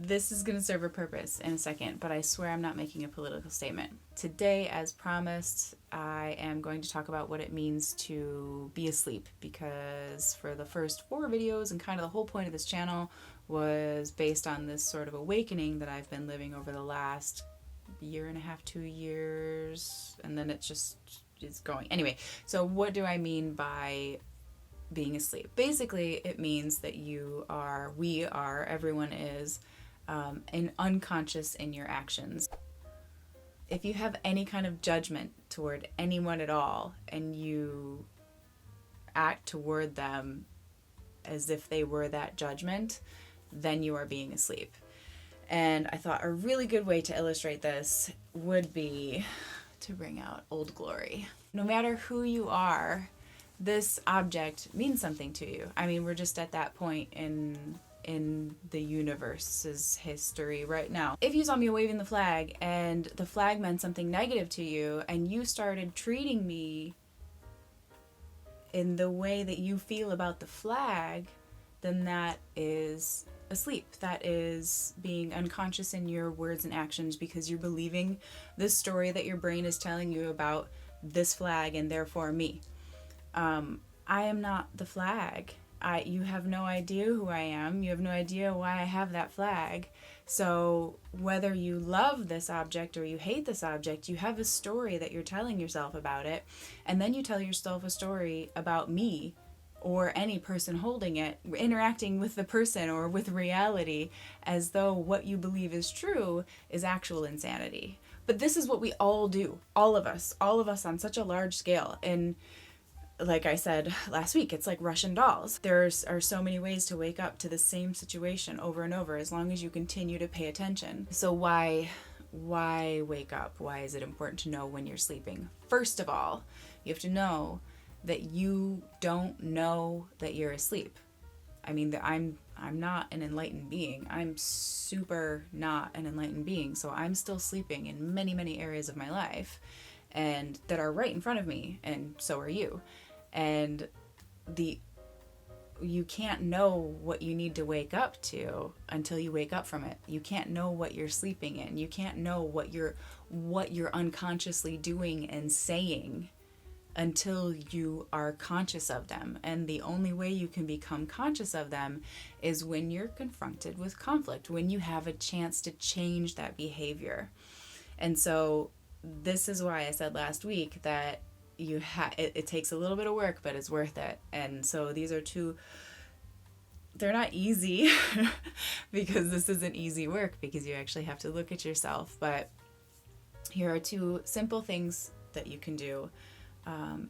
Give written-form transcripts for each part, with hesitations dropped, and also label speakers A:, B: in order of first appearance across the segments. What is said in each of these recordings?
A: This is going to serve a purpose in a second, but I swear I'm not making a political statement. Today, as promised, I am going to talk about what it means to be asleep, because for the first 4 videos and kind of the whole point of this channel was based on this sort of awakening that I've been living over the last 1.5, 2 years, and then it just is going. Anyway, so what do I mean by being asleep? Basically, it means that everyone is unconscious in your actions. If you have any kind of judgment toward anyone at all and you act toward them as if they were that judgment, then you are being asleep. And I thought a really good way to illustrate this would be to bring out Old Glory. No matter who you are, this object means something to you. I mean, we're just at that point in the universe's history right now. If you saw me waving the flag and the flag meant something negative to you and you started treating me in the way that you feel about the flag, then that is asleep. That is being unconscious in your words and actions because you're believing this story that your brain is telling you about this flag and therefore me. I am not the flag. You have no idea who I am. You have no idea why I have that flag. So whether you love this object or you hate this object, you have a story that you're telling yourself about it. And then you tell yourself a story about me or any person holding it, interacting with the person or with reality as though what you believe is true is actual insanity. But this is what we all do. All of us on such a large scale. And like I said last week, it's like Russian dolls. There are so many ways to wake up to the same situation over and over as long as you continue to pay attention. So why wake up? Why is it important to know when you're sleeping? First of all, you have to know that you don't know that you're asleep. I mean, I'm not an enlightened being. I'm super not an enlightened being. So I'm still sleeping in many, many areas of my life and that are right in front of me, and so are you. And you can't know what you need to wake up to until you wake up from it. You can't know what you're sleeping in. You can't know what you're unconsciously doing and saying until you are conscious of them. And the only way you can become conscious of them is when you're confronted with conflict, when you have a chance to change that behavior. And so this is why I said last week that it takes a little bit of work, but it's worth it. And so these are they're not easy because this isn't easy work, because you actually have to look at yourself. But here are 2 simple things that you can do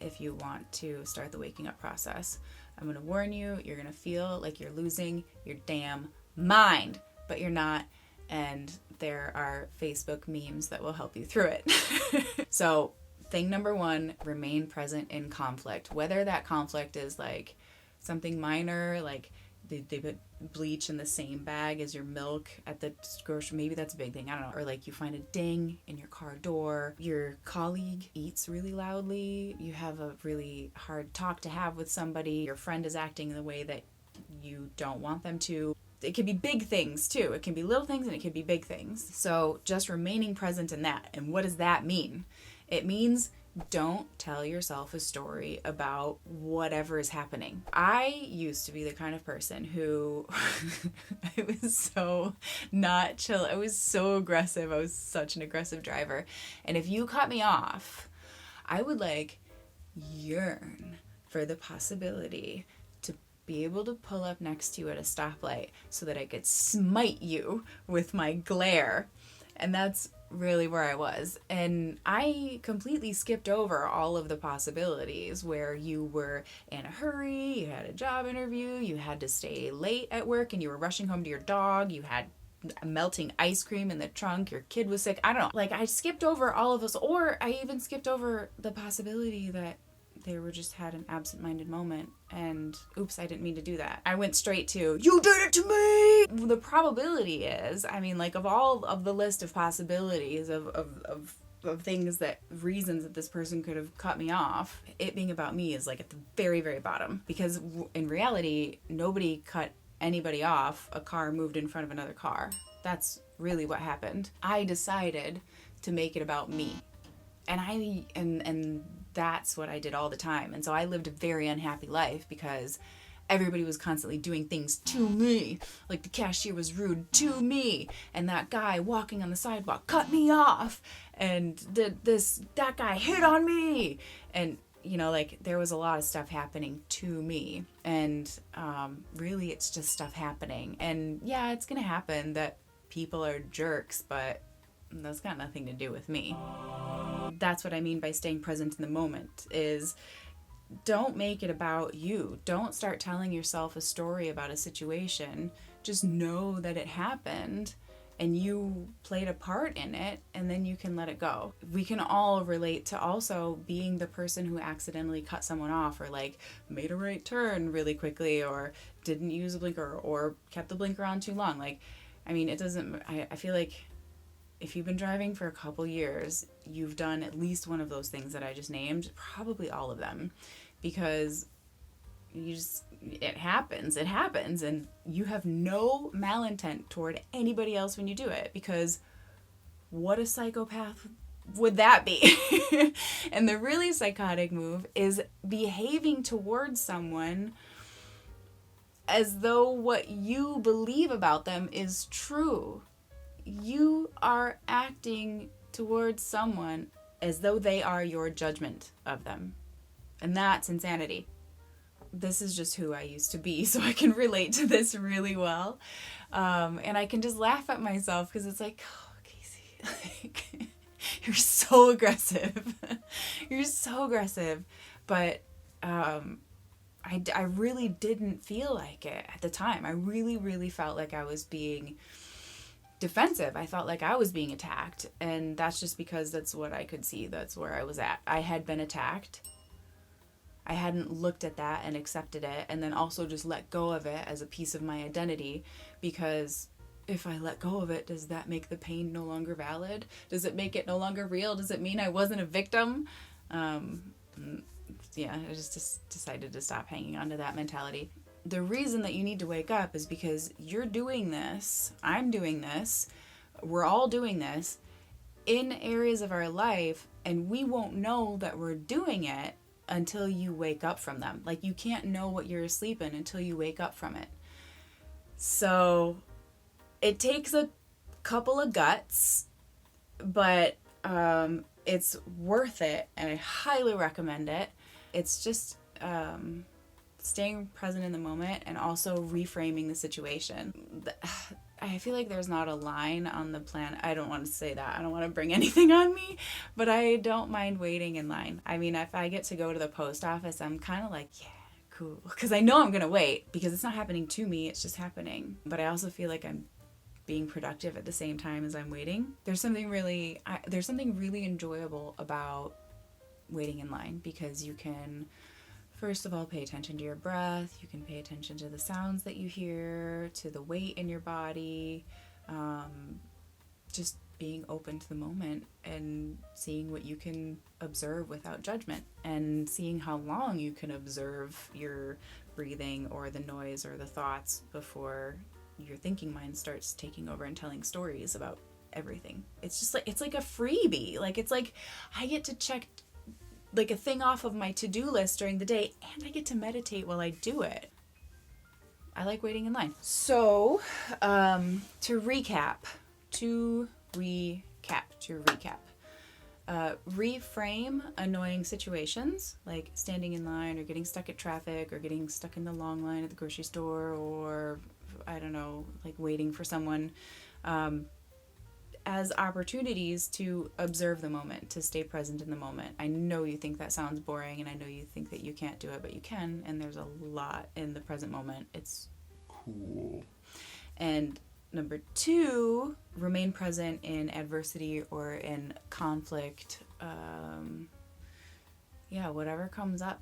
A: if you want to start the waking up process. I'm going to warn you, you're going to feel like you're losing your damn mind, but you're not. And there are Facebook memes that will help you through it. So thing number 1, remain present in conflict. Whether that conflict is like something minor, like they put bleach in the same bag as your milk at the grocery, maybe that's a big thing, I don't know. Or like you find a ding in your car door, your colleague eats really loudly, you have a really hard talk to have with somebody, your friend is acting in the way that you don't want them to. It can be big things too. It can be little things and it can be big things. So just remaining present in that. And what does that mean? It means don't tell yourself a story about whatever is happening. I used to be the kind of person who I was so not chill. I was so aggressive. I was such an aggressive driver. And if you cut me off, I would yearn for the possibility to be able to pull up next to you at a stoplight so that I could smite you with my glare. And that's really where I was. And I completely skipped over all of the possibilities where you were in a hurry, you had a job interview, you had to stay late at work and you were rushing home to your dog, you had melting ice cream in the trunk, your kid was sick. I don't know. I skipped over all of those, or I even skipped over the possibility that they were just had an absent-minded moment and oops, I didn't mean to do that. I went straight to, you did it to me! The probability is, of all of the list of possibilities of things reasons that this person could have cut me off, it being about me is at the very, very bottom. Because in reality, nobody cut anybody off, a car moved in front of another car. That's really what happened. I decided to make it about me. And that's what I did all the time. And so I lived a very unhappy life because everybody was constantly doing things to me. Like the cashier was rude to me, and that guy walking on the sidewalk cut me off, and that guy hit on me. And like there was a lot of stuff happening to me. And really it's just stuff happening. And yeah, it's gonna happen that people are jerks, but that's got nothing to do with me. That's what I mean by staying present in the moment, is don't make it about you. Don't start telling yourself a story about a situation. Just know that it happened and you played a part in it, and then you can let it go. We can all relate to also being the person who accidentally cut someone off, or like made a right turn really quickly, or didn't use a blinker, or kept the blinker on too long. Like, I mean, it doesn't, I feel like if you've been driving for a couple years, you've done at least one of those things that I just named, probably all of them, because it happens, and you have no malintent toward anybody else when you do it, because what a psychopath would that be? And the really psychotic move is behaving towards someone as though what you believe about them is true. You are acting towards someone as though they are your judgment of them. And that's insanity. This is just who I used to be, so I can relate to this really well. And I can just laugh at myself because it's like, oh, Casey, like, you're so aggressive. You're so aggressive. But I really didn't feel like it at the time. I really, really felt like I was being defensive. I felt like I was being attacked. And that's just because that's what I could see. That's where I was at. I had been attacked. I hadn't looked at that and accepted it, and then also just let go of it as a piece of my identity, because if I let go of it, does that make the pain no longer valid? Does it make it no longer real? Does it mean I wasn't a victim? Yeah, I just decided to stop hanging on to that mentality. The reason that you need to wake up is because you're doing this, I'm doing this, we're all doing this in areas of our life, and we won't know that we're doing it until you wake up from them. Like, you can't know what you're asleep in until you wake up from it. So it takes a couple of guts, but it's worth it, and I highly recommend it. It's just staying present in the moment and also reframing the situation. I feel like there's not a line on the planet. I don't want to say that. I don't want to bring anything on me, but I don't mind waiting in line. I mean, if I get to go to the post office, I'm kind of like, yeah, cool. Because I know I'm going to wait, because it's not happening to me. It's just happening. But I also feel like I'm being productive at the same time as I'm waiting. There's something really enjoyable about waiting in line, because you can, first of all, pay attention to your breath. You can pay attention to the sounds that you hear, to the weight in your body, just being open to the moment and seeing what you can observe without judgment, and seeing how long you can observe your breathing or the noise or the thoughts before your thinking mind starts taking over and telling stories about everything. It's just like, it's like a freebie. Like, it's like I get to check like a thing off of my to-do list during the day, and I get to meditate while I do it. I like waiting in line. So, to recap, reframe annoying situations, like standing in line, or getting stuck at traffic, or getting stuck in the long line at the grocery store, or I don't know, like waiting for someone, as opportunities to observe the moment, to stay present in the moment. I know you think that sounds boring, and I know you think that you can't do it, but you can, and there's a lot in the present moment. It's cool. And number 2, remain present in adversity or in conflict. Whatever comes up,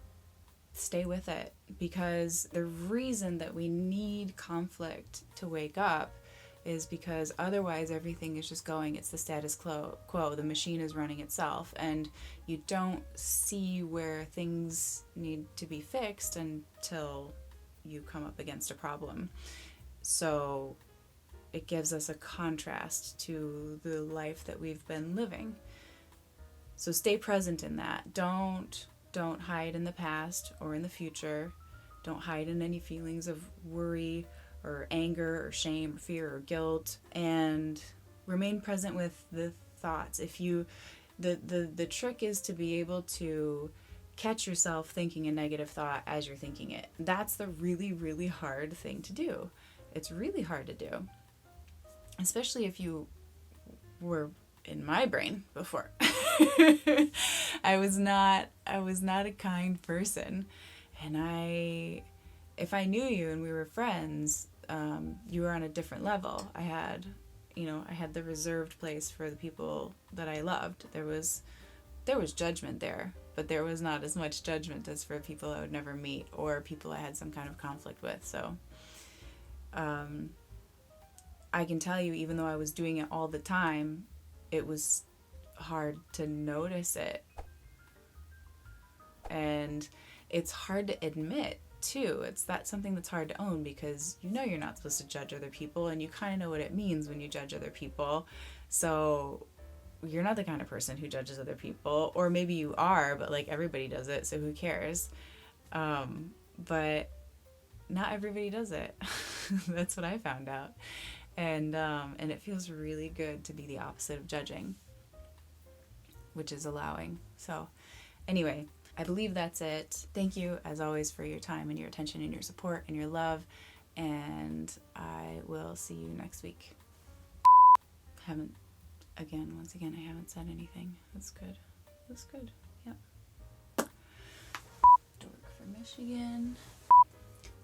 A: stay with it, because the reason that we need conflict to wake up is because otherwise everything is just going, it's the status quo, the machine is running itself, and you don't see where things need to be fixed until you come up against a problem. So it gives us a contrast to the life that we've been living. So stay present in that. Don't hide in the past or in the future. Don't hide in any feelings of worry or anger or shame or fear or guilt, and remain present with the thoughts. If you the trick is to be able to catch yourself thinking a negative thought as you're thinking it. That's the really, really hard thing to do. It's really hard to do, especially if you were in my brain before. I was not a kind person, and if I knew you and we were friends, you were on a different level. I had the reserved place for the people that I loved. There was judgment there, but there was not as much judgment as for people I would never meet or people I had some kind of conflict with. So I can tell you, even though I was doing it all the time, it was hard to notice it. And it's hard to admit too. That's something that's hard to own, because you're not supposed to judge other people, and you kind of know what it means when you judge other people. So you're not the kind of person who judges other people, or maybe you are, but like everybody does it, so who cares? But not everybody does it. That's what I found out. And it feels really good to be the opposite of judging, which is allowing. So anyway, I believe that's it. Thank you, as always, for your time and your attention and your support and your love. And I will see you next week. Once again, I haven't said anything. That's good. Yep. Dork for Michigan.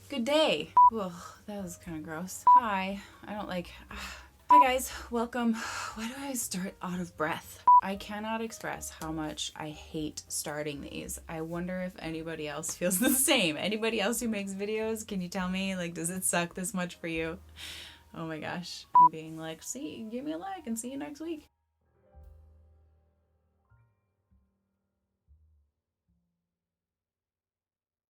A: Good day. Whoa, that was kind of gross. Hi. Hi guys, welcome. Why do I start out of breath? I cannot express how much I hate starting these. I wonder if anybody else feels the same. Anybody else who makes videos, can you tell me, does it suck this much for you? Oh my gosh. And being like, give me a like and see you next week.